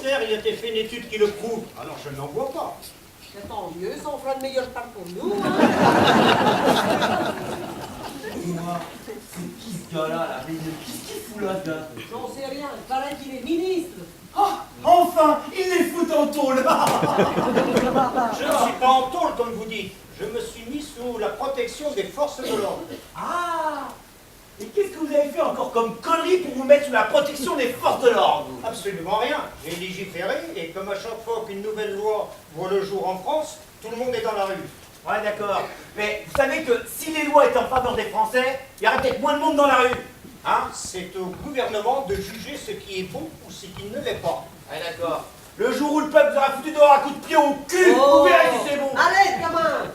ministère, il a été fait une étude qui le prouve. Alors je n'en vois pas. C'est tant mieux, ça en fera de meilleurs pas pour nous. Hein. Dis-moi, c'est qui ce gars-là, là? Qu'est-ce qu'il fout là, ce gars? J'en sais rien, il paraît qu'il est ministre. Ah, enfin, il les fout en tôle. Je ne suis pas en tôle, comme vous dites. Je me suis mis sous la protection des forces de l'ordre. Ah, et qu'est-ce que vous avez fait encore comme connerie pour vous mettre sous la protection des forces de l'ordre? Absolument rien. J'ai légiféré, et comme à chaque fois qu'une nouvelle loi voit le jour en France, tout le monde est dans la rue. Ouais, d'accord. Mais vous savez que si les lois étaient en faveur des Français, il y aurait peut-être moins de monde dans la rue. Hein? C'est au gouvernement de juger ce qui est bon ou ce qui ne l'est pas. Ouais, d'accord. Le jour où le peuple vous aura foutu dehors à coups de pied au cul, vous verrez si c'est bon. Allez, gamin.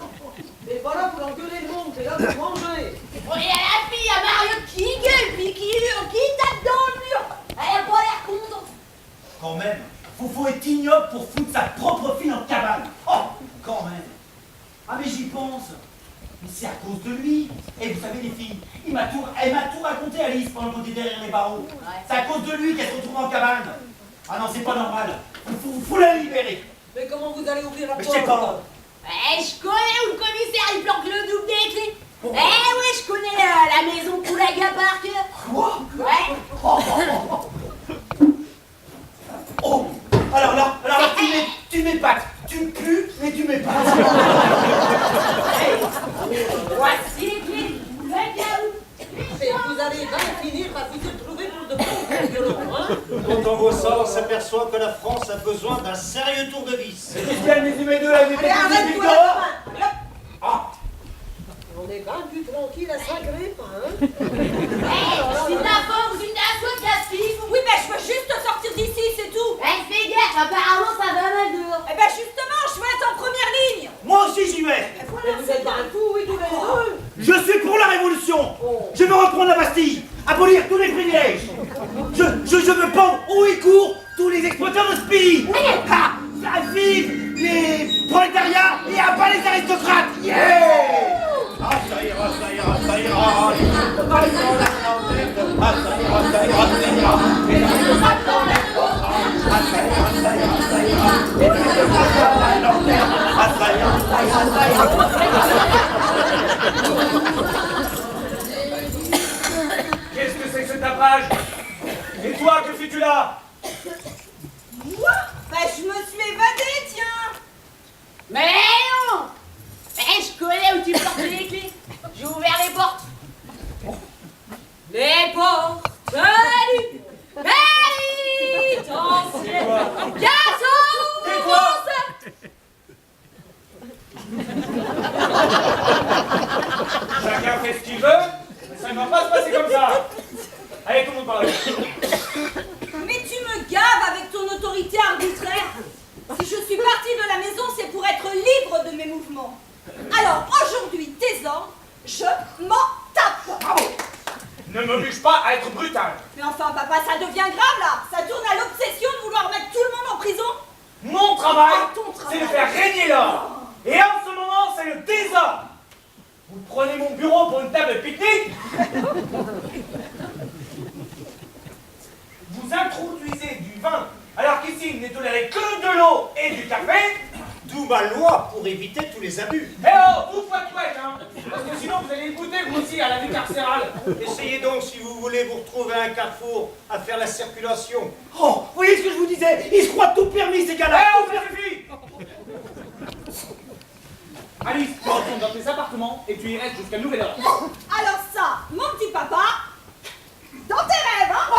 T'es pas là pour engueuler le monde, t'es là pour manger. Il y a la fille, il y a Mario qui gueule, puis qui hurle, qui tape dans le mur. Elle a pas l'air contente. Quand même, faut être ignoble pour foutre sa propre fille en cabane. Oh, quand même. Ah mais j'y pense. Mais c'est à cause de lui. Et vous savez les filles, elle m'a tout raconté Alice pendant qu'on était derrière les barreaux. Ouais. C'est à cause de lui qu'elle se retrouve en cabane. Ah non, c'est pas normal. Faut la libérer. Mais comment vous allez ouvrir la Mais porte? je sais pas. Je connais où le commissaire il planque le double des clés. Ouais, je connais la maison Poulaga par cœur. Quoi? Ouais. Oh, alors là, tu m'épates. Tu pues, mais tu m'épates. Voici les clés. Le gaou. Et vous allez bien finir par vous y retrouver pour de bons violons, hein? Quand on voit ça, on s'aperçoit que la France a besoin d'un sérieux tour de vis. Qu'est-ce qu'il y a, mes deux là, Allez, arrête-toi là, gamin. Ah, On est bien plus tranquille à Saint-Gré, hein? C'est de la force, une assaut de gaspille. Oui, ben je veux juste sortir d'ici, c'est tout. Fais gaffe, apparemment ça va mal dehors. Eh ben justement, je vais être en première ligne. moi aussi j'y vais. Mais vous êtes un fou, oui, tous les deux. Je suis pour la révolution. Oh. Je veux reprendre la Bastille, abolir tous les privilèges. Je veux pendre haut et court tous les exploiteurs de ce pays. Ah, vive les prolétariats et à bas les aristocrates. Yeah! Ah, ça ira, ça ira, ça ira. Ah, ça ira, ça ira, ça ira, ça ira. Qu'est-ce que c'est que ce tapage? Et toi, que fais-tu là? Moi? Ben je me suis évadée, tiens. Mais non. Je connais où tu portes les clés. J'ai ouvert les portes. Les portes du pénitentiaire. Garçon! Tais-toi! Chacun fait ce qu'il veut, mais ça ne va pas se passer comme ça. Allez, tout le monde par là. Mais tu me gaves avec ton autorité arbitraire. Si je suis partie de la maison, c'est pour être libre de mes mouvements. Alors aujourd'hui, tes ordres, je m'en tape. Bravo! Ne m'oblige pas à être brutal. Mais enfin, papa, ça devient grave là. Ça tourne à l'obsession de vouloir mettre tout le monde en prison. Mon travail, Ah, ton travail. c'est de faire régner l'ordre. Et en ce moment, c'est le désordre. Vous prenez mon bureau pour une table de pique-nique. Vous introduisez du vin, alors qu'ici, il n'est toléré que de l'eau et du café. D'où ma loi pour éviter tous les abus. Eh oh, vous faites ouais, hein. Parce que sinon, vous allez goûter vous aussi à la vie carcérale. Essayez donc, si vous voulez vous retrouver à un carrefour, à faire la circulation. Oh, vous voyez ce que je vous disais? Ils se croient tout permis, ces gars-là. Eh oh, ça suffit. Alice, tu retournes dans tes appartements et tu y restes jusqu'à nouvel ordre. Alors ça, mon petit papa, dans tes rêves, hein.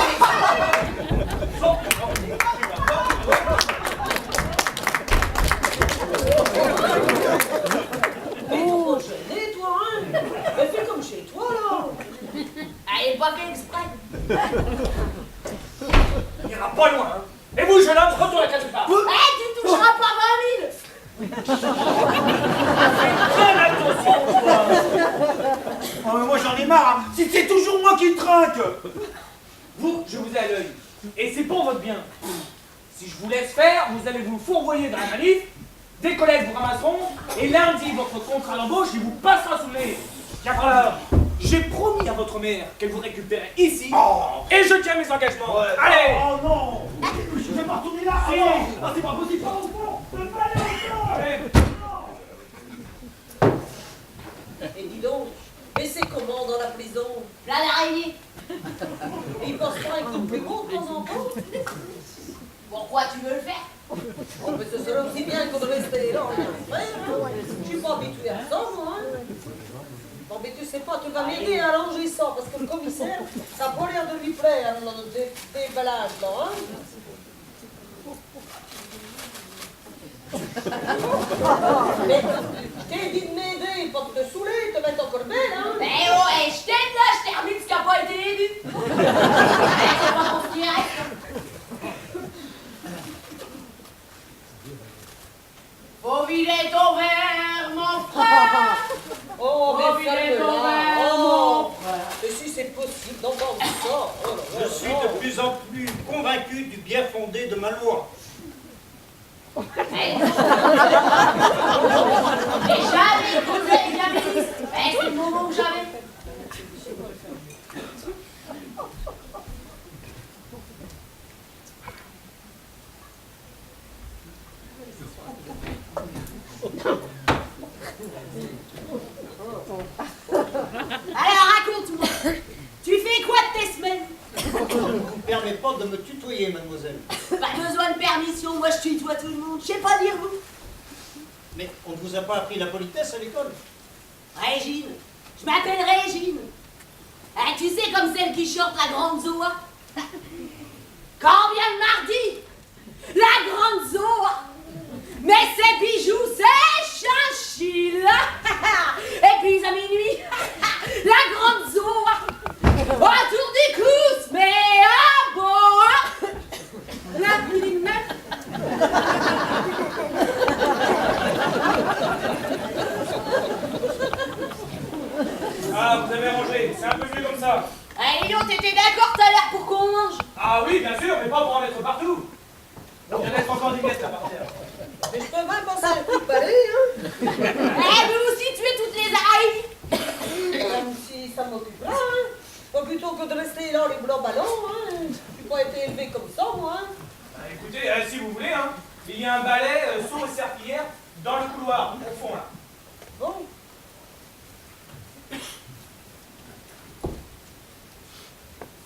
Mais trop gêné, toi, hein? Mais fais comme chez toi, là. Elle est pas fait exprès. Il n'ira pas loin, hein. Et vous, jeune homme, retourne à la case départ. Tu toucheras pas 20 000. Fais attention, toi. Oh, mais moi, j'en ai marre, hein. C'est toujours moi qui trinque. Vous, je vous ai à l'œil. Et c'est pour votre bien. Si je vous laisse faire, vous allez vous fourvoyer dans la manif, des collègues vous ramasseront, et lundi, votre contrat d'embauche, il vous passera sous le nez. Car alors, j'ai promis à votre mère qu'elle vous récupérait ici, et je tiens mes engagements. Allez! Oh non! Je vais pas retourner là! si. Ah, c'est pas possible, pas au fond. Je peux pas aller au fond. Allez. Et dis donc, mais c'est comment dans la prison? Plein d'araignées. Et il passe pas un coup de plus gros de temps en temps? Pourquoi tu veux le faire? Oh, mais ce serait aussi bien que de rester là. Je suis pas habitué à ça, moi. Hein. Bon, mais tu sais pas, tu vas m'aider à arranger ça, parce que le commissaire, ça n'a pas l'air de lui plaire, dans le déballage, là. Hein. Mais t'es dit de m'aider, pas de te saouler, te mettre encore belle, hein. Mais oh, hey, je t'aide là, je termine ce qui n'a pas été élu. C'est pas mon direct. Faut vider ton verre, mon frère. Oh, Faut mais vider ton ferme-la. verre, Oh, mon frère. mais si c'est possible d'entendre ça. Oh là là. Je suis de plus en plus convaincu du bien fondé de ma loi. Hey. J'ai jamais écouté les gaministes. Hey, c'est le moment où j'avais. Alors raconte-moi, tu fais quoi de tes semaines? Je ne vous permets pas de me tutoyer, mademoiselle. Pas besoin de permission, moi je tutoie tout le monde, je sais pas dire vous. Mais on ne vous a pas appris la politesse à l'école? Régine, je m'appelle Régine. Eh, tu sais comme celle qui chante la grande Zoa? Quand vient le mardi, la grande Zoa, mais ses bijoux, ses chinchilles. Et puis à minuit, la grande Zoa, autour des cousses, mais à boire. La pluie Ah, vous avez rangé, c'est un peu mieux comme ça. Allez, non, t'étais d'accord tout à l'heure pour qu'on mange? Ah oui, bien sûr, mais pas pour en mettre partout. Il y en a encore des pièces là par terre. Mais je peux même passer un coup de balai, hein. Eh, mais aussi tuer toutes les araignées. Même si ça m'occupe là, hein. Pas plutôt que de rester là les blancs ballons, hein. Je n'ai pas été élevé comme ça, moi, hein. Bah, écoutez, si vous voulez, hein, il y a un balai, seau et serpillière dans le couloir, au fond là. Bon.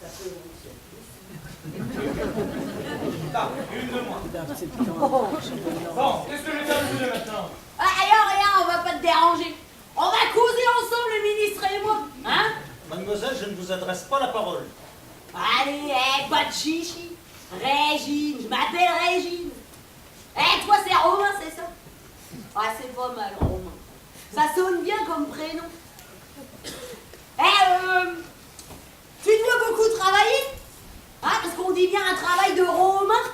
Ça peut Là, une de moins. Bon, qu'est-ce que je vais faire de vous maintenant? Ah, rien, on va pas te déranger. On va causer ensemble, le ministre et moi, hein? Mademoiselle, je ne vous adresse pas la parole. Allez, pas de chichi. Régine, je m'appelle Régine. Toi, c'est Romain, c'est ça? Ah, c'est pas mal, Romain. Ça sonne bien comme prénom. Tu dois beaucoup travailler? Hein, parce qu'on dit bien un travail de Romain.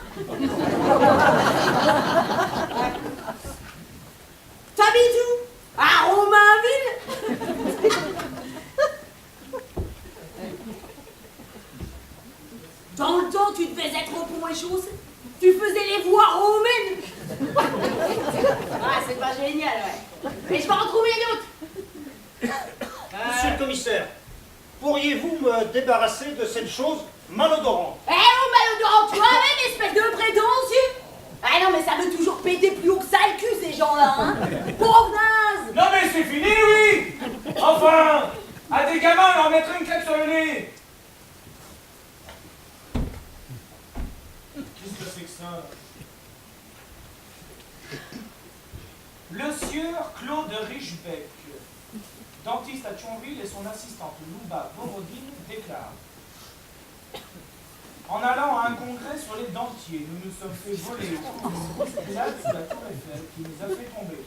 T'habites où? À Romainville? Dans le temps, tu devais être au pont et chaussée. Tu faisais les voies romaines. Ah, c'est pas génial, ouais. Mais je vais en trouver d'autres. Monsieur le commissaire, pourriez-vous me débarrasser de cette chose malodorante? Eh, mon malodorant, toi-même, espèce de prétentieux. Ah non, mais ça veut toujours péter plus haut que ça le cul, ces gens-là, hein. Pauvre naze. Non mais c'est fini, oui. Enfin, à des gamins, leur mettre une claque sur le nez. Qu'est-ce que c'est que ça? Le sieur Claude Richbeck, dentiste à Thionville, et son assistante Louba Borodine déclarent: en allant à un congrès sur les dentiers, nous nous sommes fait voler au cours du bousculade sous la tour Eiffel qui nous a fait tomber.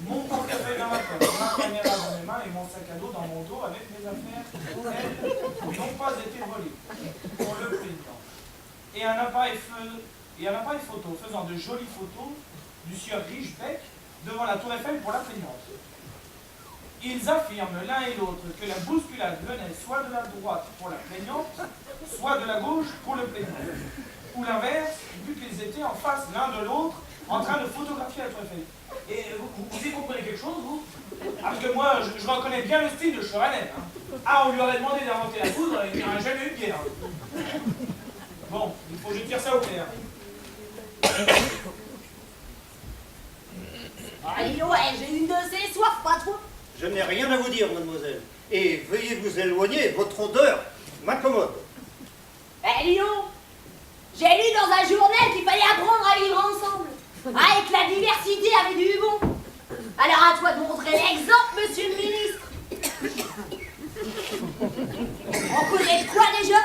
Mon portefeuille dans ma poche, ma caméra dans mes mains et mon sac à dos dans mon dos avec mes affaires, elles, n'ont pas été volées pour le président. Et un appareil photo faisant de jolies photos du sieur Richbeck devant la tour Eiffel pour la plaignante. Ils affirment l'un et l'autre que la bousculade venait soit de la droite pour la plaignante, soit de la gauche pour le plaignant. Ou l'inverse, vu qu'ils étaient en face l'un de l'autre, en train de photographier la tour Eiffel. Et vous y comprenez quelque chose, vous? Parce que moi, je reconnais bien le style de Choralet. Hein. Ah, on lui aurait demandé d'inventer la poudre, il n'y aurait jamais eu de guerre. Bon, il faut que je tire ça au clair. Allez, ouais, j'ai une de ces soif, pas trop. Je n'ai rien à vous dire, mademoiselle. Et veuillez vous éloigner, votre odeur m'incommode. Eh, Lino, j'ai lu dans un journal qu'il fallait apprendre à vivre ensemble. Ah, et que la diversité avait du bon. Alors à toi de montrer l'exemple, monsieur le ministre. On connaît quoi déjà?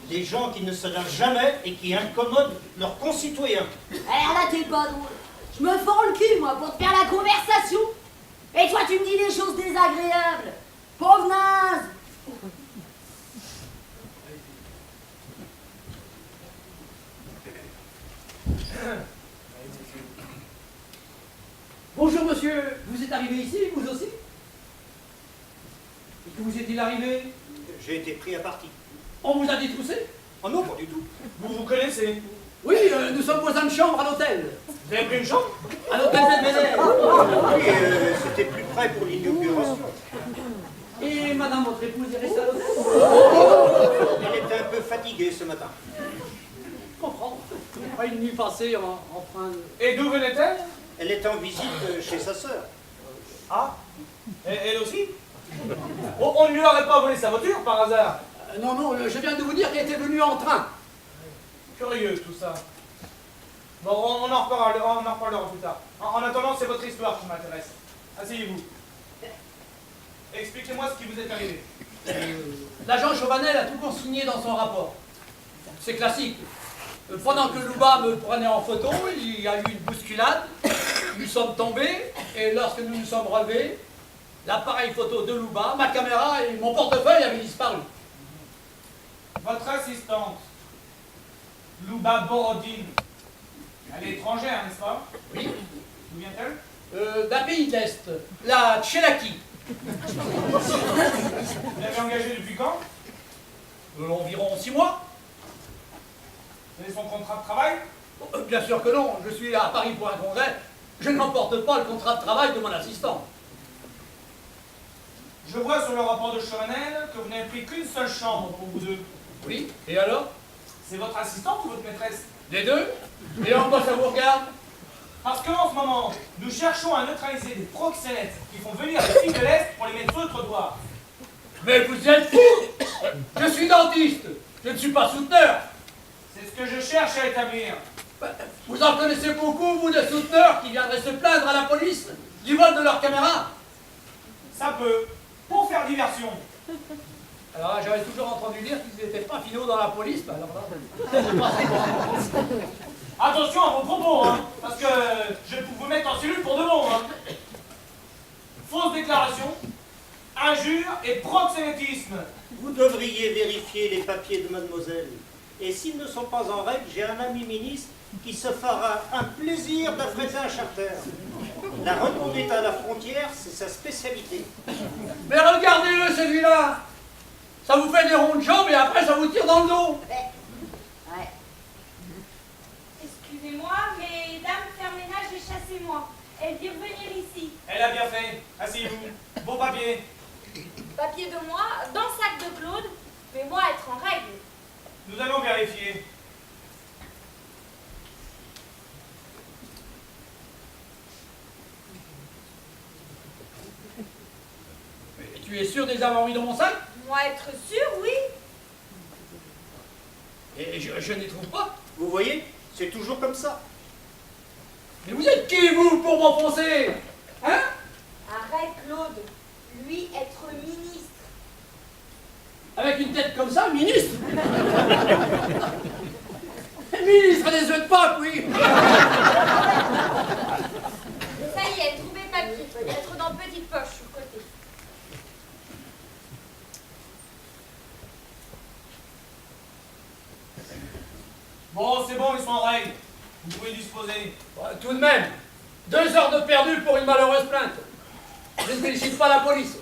Des gens qui ne se lavent jamais et qui incommodent leurs concitoyens. Alors là, t'es pas drôle. Je me fends le cul, moi, pour te faire la conversation. Et toi, tu me dis des choses désagréables. Pauvre naze. Bonjour monsieur, vous êtes arrivé ici, vous aussi? Et que vous est-il arrivé? J'ai été pris à partie. On vous a détroussé? Oh non, pas du tout. Vous vous connaissez? Oui, nous sommes voisins de chambre à l'hôtel. Vous avez pris une chambre? À l'hôtel Belvedere. Oui, c'était plus près pour l'inauguration. Et madame, votre épouse est restée à l'hôtel? Elle était un peu fatiguée ce matin. Je comprends. Pas une nuit passée en train de... Et d'où venait-elle? Elle était en visite chez sa sœur. Ah, elle aussi? On ne lui aurait pas volé sa voiture par hasard? Non, je viens de vous dire qu'elle était venue en train. Curieux tout ça. Bon, on en reparlera plus tard. En attendant, c'est votre histoire qui m'intéresse. Asseyez-vous. Expliquez-moi ce qui vous est arrivé. L'agent Chauvanel a tout consigné dans son rapport. C'est classique. Pendant que Louba me prenait en photo, il y a eu une bousculade, nous sommes tombés, et lorsque nous nous sommes relevés, l'appareil photo de Louba, ma caméra et mon portefeuille avaient disparu. Votre assistante, Louba Borodine, elle est étrangère, n'est-ce pas? Oui. D'où vient-elle? D'un pays de l'Est, la Tchélaquie. Vous l'avez engagée depuis quand? Environ 6 mois. Vous avez son contrat de travail? Bien sûr que non, je suis à Paris pour un congrès, je n'emporte pas le contrat de travail de mon assistant. Je vois sur le rapport de Chauvanel que vous n'avez pris qu'une seule chambre pour vous deux. Oui, et alors? C'est votre assistante ou votre maîtresse? Les deux? Et en quoi ça vous regarde? Parce qu'en ce moment, nous cherchons à neutraliser des proxénètes qui font venir des filles de l'Est pour les mettre sur le trottoir. Mais vous êtes fou! Je suis dentiste, je ne suis pas souteneur. C'est ce que je cherche à établir. Vous en connaissez beaucoup, vous, des souteneurs qui viendraient se plaindre à la police du vol de leur caméra? Ça peut, pour faire diversion. Alors là, j'avais toujours entendu dire qu'ils n'étaient pas finaux dans la police, mais alors là, Attention à vos propos, hein, parce que je peux vous mettre en cellule pour de bon. Hein. Fausse déclaration, injure et proxénétisme. Vous devriez vérifier les papiers de mademoiselle. Et s'ils ne sont pas en règle, j'ai un ami ministre qui se fera un plaisir d'affréter un charter. La reconduite à la frontière, c'est sa spécialité. Mais regardez-le, celui-là! Ça vous fait des ronds de jambes et après ça vous tire dans le dos! Ouais. Excusez-moi, mais Dame Ferménage est chassez-moi. Elle dit revenir ici. Elle a bien fait. Asseyez-vous. Beau papier. Papier de moi, dans le sac de Claude, mais moi être en règle. Nous allons vérifier. Mais tu es sûr de les avoir mis dans mon sac? Moi être sûr, oui. Et je n'y trouve pas. Vous voyez, c'est toujours comme ça. Mais vous êtes qui, vous, pour m'enfoncer? Hein? Arrête Claude, lui être ministre. Avec une tête comme ça, ministre? Ministre des œufs de Pâques, oui! Ça y est, trouvez papier. Être dans petite poche sur le côté. Bon, c'est bon, ils sont en règle. Vous pouvez disposer. Tout de même, 2 heures de perdu pour une malheureuse plainte. Je ne félicite pas la police.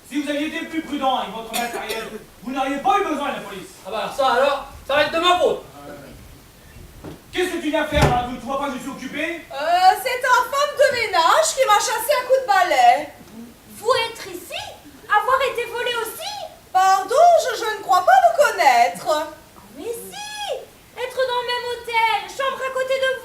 Si vous aviez été plus prudent avec votre matériel, vous n'auriez pas eu besoin de la police. Ah bah alors, ça va être de ma faute. Qu'est-ce que tu viens faire là? Tu vois pas que je suis occupé? C'est un femme de ménage qui m'a chassé à coups de balai. Vous être ici? Avoir été volé aussi? Pardon, je ne crois pas vous connaître. Mais si! Être dans le même hôtel, chambre à côté de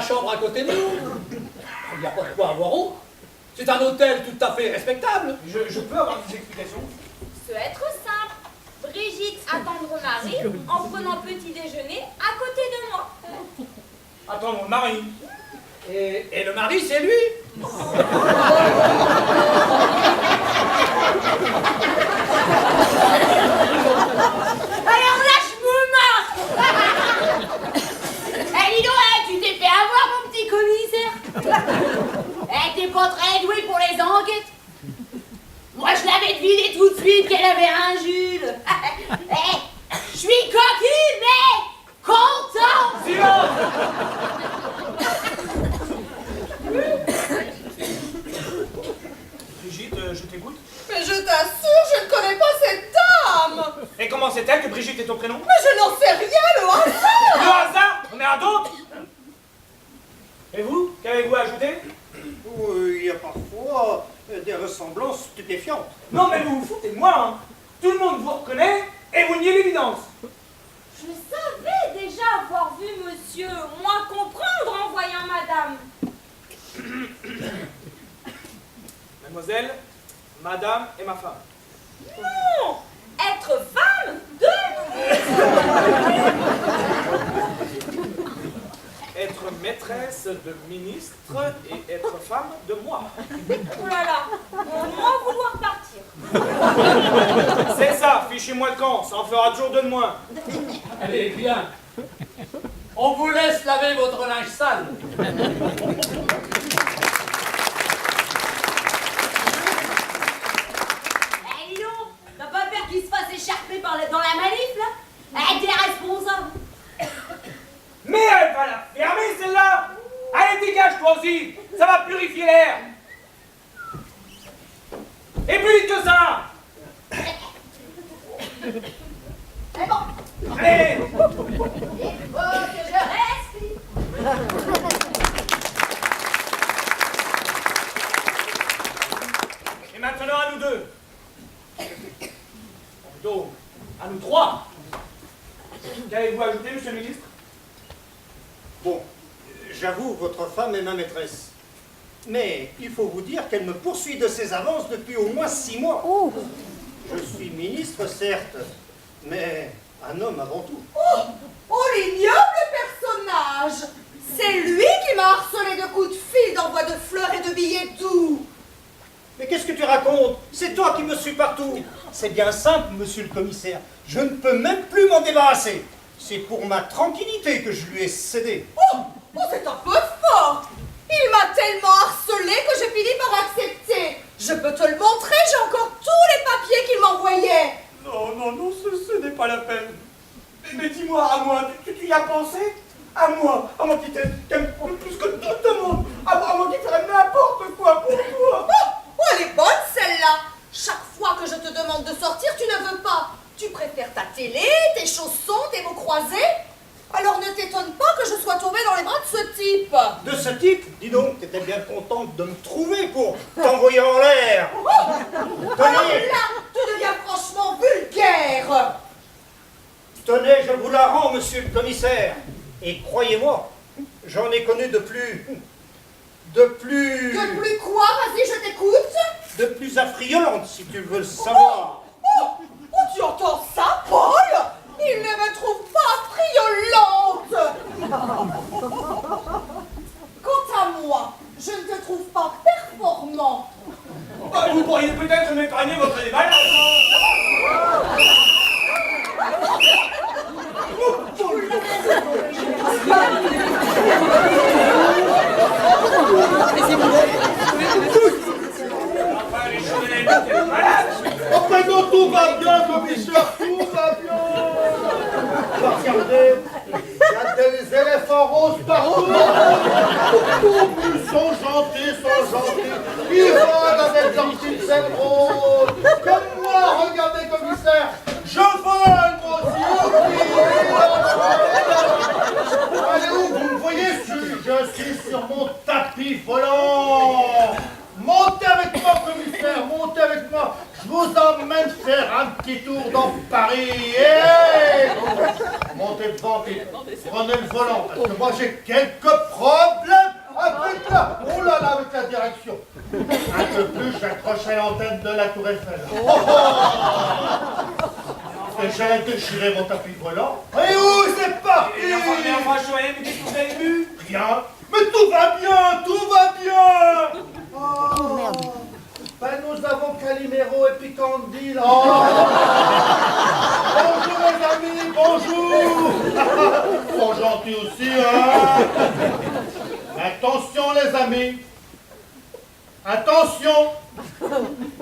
la chambre à côté de nous. Il n'y a pas de quoi avoir honte. C'est un hôtel tout à fait respectable. Je peux avoir des explications? Ça va être simple. Brigitte attend mon mari en prenant petit déjeuner à côté de moi. Attends, mon mari. Et le mari, c'est lui. Alors là, je me marre. Eh, dis donc, tu t'es fait avoir, mon petit commissaire. Eh, t'es pas très doué pour les enquêtes. Moi, je l'avais deviné tout de suite qu'elle avait un Jules. Eh, je suis coquine, mais contente. Silence! Brigitte, je t'écoute. Mais je t'assure, je ne connais pas cette dame. Et comment c'est-elle que Brigitte est ton prénom? Mais je n'en sais rien, le hasard. Le hasard? On est à d'autres? Et vous? Qu'avez-vous à ajouter? Oui, il y a parfois des ressemblances stupéfiantes. Non, mais vous vous foutez de moi, hein. Tout le monde vous reconnaît et vous niez l'évidence. Je savais déjà avoir vu monsieur, moins comprendre en voyant madame. Mademoiselle, madame et ma femme. Non, être femme de... Être maîtresse de ministre et être femme de moi. Oh là là, moins vouloir partir. C'est ça, fichez-moi le camp, ça en fera toujours deux de moins. Allez, bien. On vous laisse laver votre linge sale. Eh, dis donc, t'as pas peur qu'il se fasse écharper dans la manif, là? Eh, t'es responsable. Mais elle va la fermer celle-là. Allez, dégage toi aussi, ça va purifier l'air. Et plus vite que ça. Eh bon, Allez. il faut que je respire. Et maintenant à nous deux. Plutôt, à nous trois. Qu'avez-vous ajouté, monsieur le ministre? Bon, j'avoue, votre femme est ma maîtresse. Mais il faut vous dire qu'elle me poursuit de ses avances depuis au moins 6 mois. Je suis ministre, certes, mais un homme avant tout. Oh, l'ignoble personnage. C'est lui qui m'a harcelé de coups de fil, d'envoi de fleurs et de billets doux. Mais qu'est-ce que tu racontes? C'est toi qui me suis partout. C'est bien simple, monsieur le commissaire. Je ne peux même plus m'en débarrasser. C'est pour ma tranquillité que je lui ai cédé. Oh, c'est un peu fort. Il m'a tellement harcelé que j'ai fini par accepter. Je peux te le montrer, j'ai encore tous les papiers qu'il m'envoyait. Non, non, non, ce n'est pas la peine. Mais dis-moi, à moi, tu y as pensé? À moi qui t'aime plus que tout le monde. À moi qui ferait n'importe quoi pour toi. Oh, elle est bonne celle-là. Chaque fois que je te demande de sortir, tu ne veux pas. Tu préfères ta télé, tes chaussons, tes mots croisés. Alors ne t'étonne pas que je sois tombée dans les bras de ce type. De ce type, dis donc, t'étais bien contente de me trouver pour t'envoyer en l'air. Alors là, tu deviens franchement vulgaire. Tenez, je vous la rends, monsieur le commissaire. Et croyez-moi, j'en ai connu de plus De plus quoi? Vas-y, je t'écoute. de plus affriolantes, si tu veux le savoir. Oh, tu entends ça, Paul? Il ne me trouve pas friolante. Quant à moi, je ne te trouve pas performant. Vous pourriez peut-être m'épargner votre déballage. Enfin, les choses de la vie, malade. Enfin non, tout va bien, commissaire, tout va bien. Regardez, il y a des éléphants roses partout. Ils sont gentils. Ils volent avec leurs petites ailes roses. Comme moi, regardez, commissaire, je vole, moi aussi. Allez où, vous me voyez, je suis sur mon tapis volant. Montez avec moi, commissaire, montez avec moi. Je vous emmène faire un petit tour dans Paris. Montez montez devant et prenez le volant, parce que moi j'ai quelques problèmes avec oh là là, avec la direction. Un peu plus, j'accrocherai l'antenne de la Tour Eiffel. Oh, oh. Et j'allais déchirer mon tapis volant. Et où c'est parti? Mais enfin, Joël, mais qu'est-ce que vous avez vu? Rien. Mais tout va bien, tout va bien. Oh, merde. Ben nous avons Calimero et Picandi là. Oh. Bonjour les amis, bonjour. Ils sont gentils aussi, hein. Attention les amis. Attention.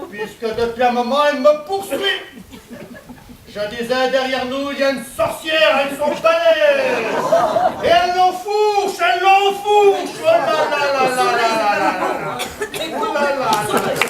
Puisque depuis un moment, elle me poursuit. Je disais, derrière nous, il y a une sorcière avec son balai. Et elle l'enfourche, elle l'enfourche. Oh là là là là là là là là. Oh là là là.